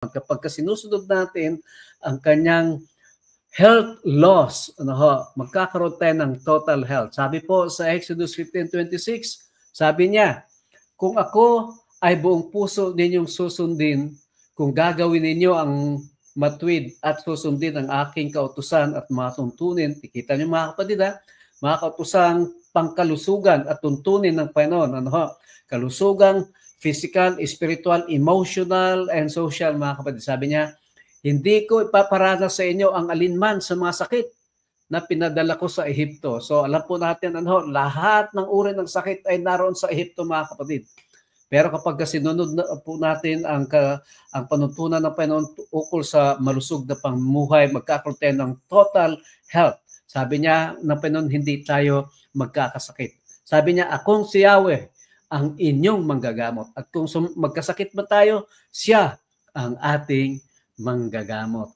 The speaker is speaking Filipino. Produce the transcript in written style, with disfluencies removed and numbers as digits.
Kapag sinusunod natin ang kanyang health laws, magkakaroon tayo ng total health. Sabi po sa Exodus 15:26, sabi niya, kung ako ay buong puso ninyong susundin, kung gagawin ninyo ang matuwid at susundin ang aking kautusan at mga tuntunin, kita niyo mga kapatid, mga kautusang pangkalusugan at tuntunin ng Panginoon, kalusugang physical, spiritual, emotional, and social, mga kapatid. Sabi niya, hindi ko ipaparanas sa inyo ang alinman sa mga sakit na pinadala ko sa Ehipto. So alam po natin, lahat ng uri ng sakit ay naroon sa Ehipto, mga kapatid. Pero kapag sinunod na po natin ang panuntunan ng Panginoon ukol sa malusog na pamumuhay, magkakaroon tayo ng total health. Sabi niya ng Panginoon, hindi tayo magkakasakit. Sabi niya, akong si Yahweh, ang inyong manggagamot. At kung magkasakit ba tayo, siya ang ating manggagamot.